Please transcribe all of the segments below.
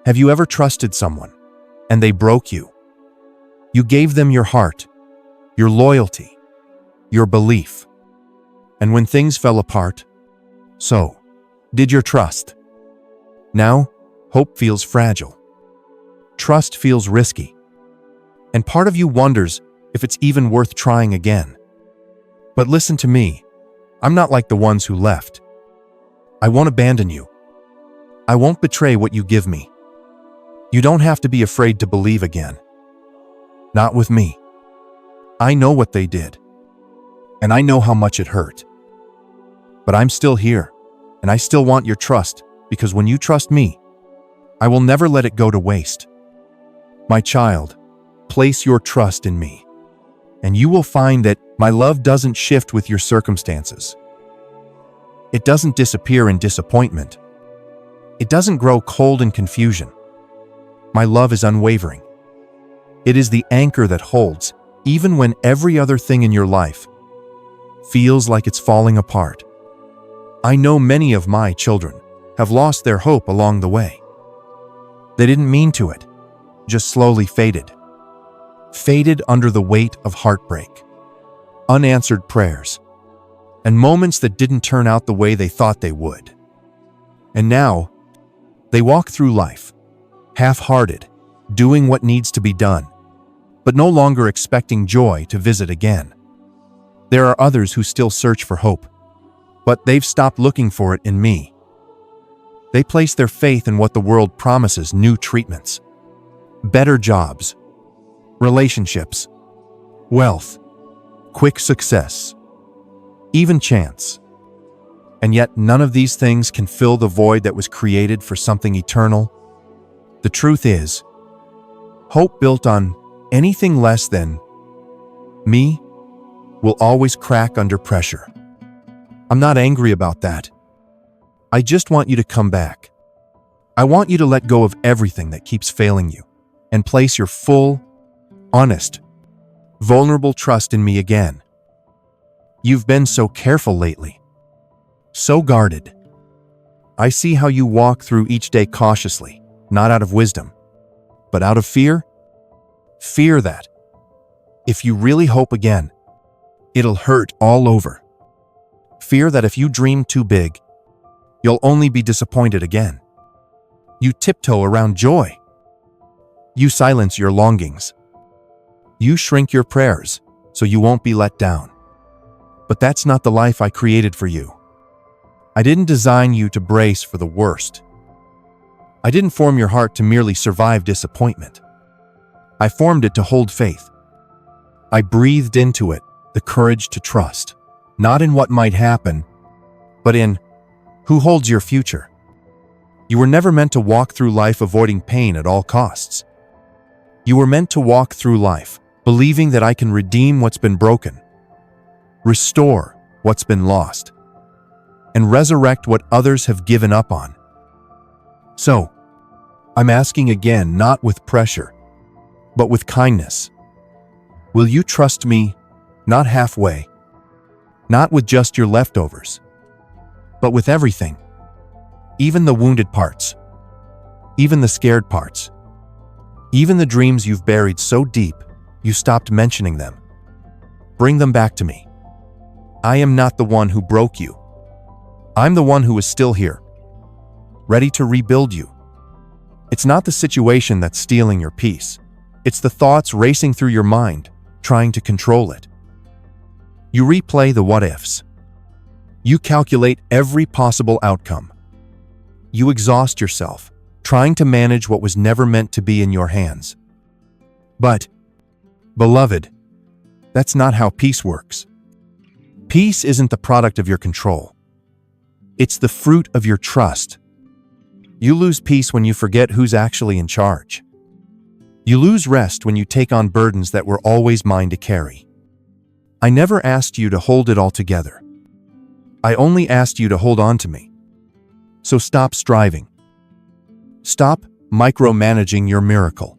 Have you ever trusted someone and they broke you? You gave them your heart, your loyalty, your belief. And when things fell apart, so did your trust. Now, hope feels fragile. Trust feels risky. And part of you wonders if it's even worth trying again. But listen to me. I'm not like the ones who left. I won't abandon you. I won't betray what you give me. You don't have to be afraid to believe again. Not with me. I know what they did. And I know how much it hurt. But I'm still here, and I still want your trust, because when you trust me, I will never let it go to waste. My child, place your trust in me, and you will find that my love doesn't shift with your circumstances. It doesn't disappear in disappointment. It doesn't grow cold in confusion. My love is unwavering. It is the anchor that holds, even when every other thing in your life feels like it's falling apart. I know many of my children have lost their hope along the way. They didn't mean to it, just slowly faded. Faded under the weight of heartbreak, unanswered prayers, and moments that didn't turn out the way they thought they would. And now, they walk through life, half-hearted, doing what needs to be done, but no longer expecting joy to visit again. There are others who still search for hope, but they've stopped looking for it in me. They place their faith in what the world promises: new treatments, better jobs, relationships, wealth, quick success, even chance. And yet none of these things can fill the void that was created for something eternal. The truth is, hope built on anything less than me will always crack under pressure. I'm not angry about that. I just want you to come back. I want you to let go of everything that keeps failing you and place your full, honest, vulnerable trust in me again. You've been so careful lately, so guarded. I see how you walk through each day cautiously, not out of wisdom, but out of fear. Fear that, if you really hope again, it'll hurt all over. Fear that if you dream too big, you'll only be disappointed again. You tiptoe around joy. You silence your longings. You shrink your prayers so you won't be let down. But that's not the life I created for you. I didn't design you to brace for the worst. I didn't form your heart to merely survive disappointment. I formed it to hold faith. I breathed into it the courage to trust, not in what might happen, but in who holds your future. You were never meant to walk through life avoiding pain at all costs. You were meant to walk through life believing that I can redeem what's been broken, restore what's been lost, and resurrect what others have given up on. So, I'm asking again, not with pressure, but with kindness. Will you trust me, not halfway, not with just your leftovers, but with everything, even the wounded parts, even the scared parts, even the dreams you've buried so deep you stopped mentioning them? Bring them back to me. I am not the one who broke you. I'm the one who is still here, ready to rebuild you. It's not the situation that's stealing your peace. It's the thoughts racing through your mind, trying to control it. You replay the what-ifs. You calculate every possible outcome. You exhaust yourself, trying to manage what was never meant to be in your hands. But, beloved, that's not how peace works. Peace isn't the product of your control. It's the fruit of your trust. You lose peace when you forget who's actually in charge. You lose rest when you take on burdens that were always mine to carry. I never asked you to hold it all together. I only asked you to hold on to me. So stop striving. Stop micromanaging your miracle.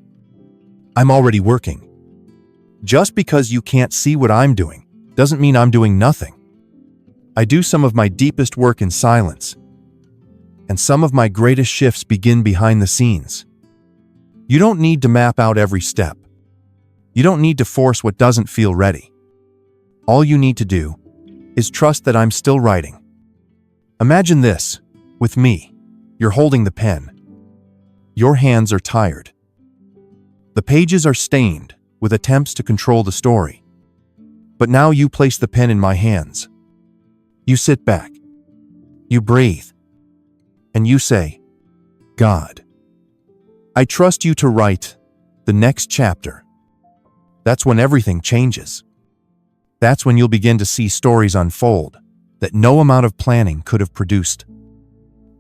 I'm already working. Just because you can't see what I'm doing doesn't mean I'm doing nothing. I do some of my deepest work in silence, and some of my greatest shifts begin behind the scenes, You don't need to map out every step. You don't need to force what doesn't feel ready. All you need to do is trust that I'm still writing. Imagine this, with me. You're holding the pen. Your hands are tired. The pages are stained with attempts to control the story. But now you place the pen in my hands. You sit back. You breathe. And you say, God, I trust you to write the next chapter. That's when everything changes. That's when you'll begin to see stories unfold that no amount of planning could have produced.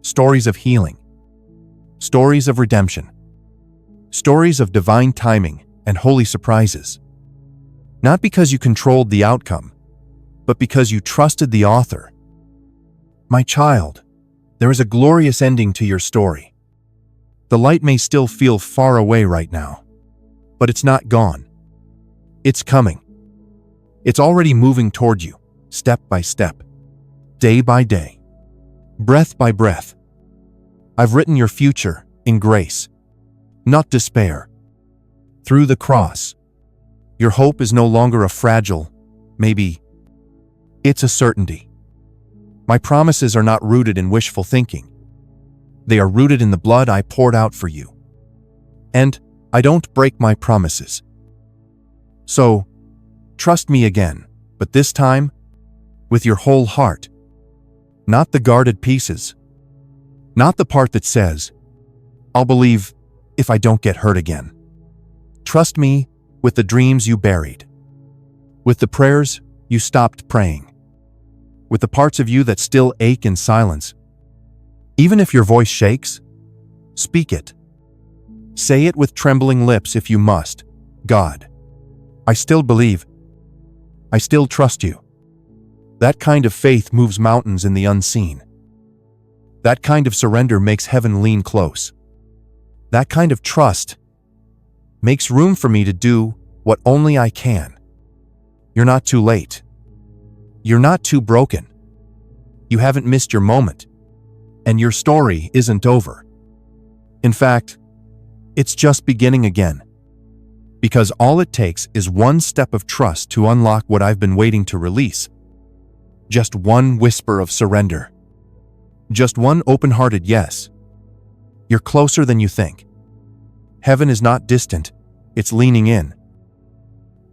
Stories of healing. Stories of redemption. Stories of divine timing and holy surprises. Not because you controlled the outcome, but because you trusted the author. My child, there is a glorious ending to your story. The light may still feel far away right now, but it's not gone. It's coming. It's already moving toward you, step by step, day by day, breath by breath. I've written your future in grace, not despair. Through the cross, your hope is no longer a fragile, maybe. It's a certainty. My promises are not rooted in wishful thinking. They are rooted in the blood I poured out for you. And I don't break my promises. So, trust me again, but this time, with your whole heart. Not the guarded pieces. Not the part that says, I'll believe if I don't get hurt again. Trust me with the dreams you buried. With the prayers you stopped praying. With the parts of you that still ache in silence. Even if your voice shakes, speak it. Say it with trembling lips if you must. God, I still believe. I still trust you. That kind of faith moves mountains in the unseen. That kind of surrender makes heaven lean close. That kind of trust makes room for me to do what only I can. You're not too late. You're not too broken. You haven't missed your moment. And your story isn't over. In fact, it's just beginning again. Because all it takes is one step of trust to unlock what I've been waiting to release. Just one whisper of surrender. Just one open-hearted yes. You're closer than you think. Heaven is not distant, it's leaning in.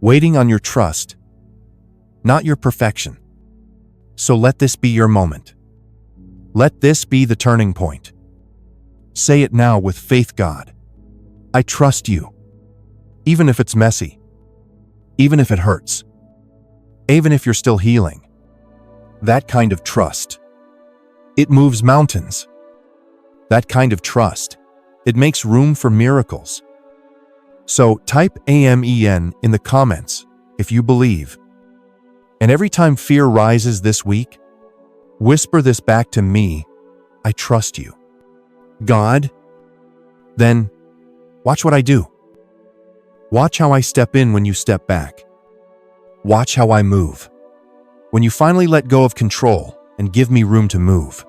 Waiting on your trust, not your perfection. So let this be your moment. Let this be the turning point. Say it now with faith, God. I trust you. Even if it's messy. Even if it hurts. Even if you're still healing. That kind of trust. It moves mountains. That kind of trust. It makes room for miracles. So type AMEN in the comments if you believe. And every time fear rises this week, whisper this back to me, I trust you. God? Then, watch what I do. Watch how I step in when you step back. Watch how I move. When you finally let go of control and give me room to move.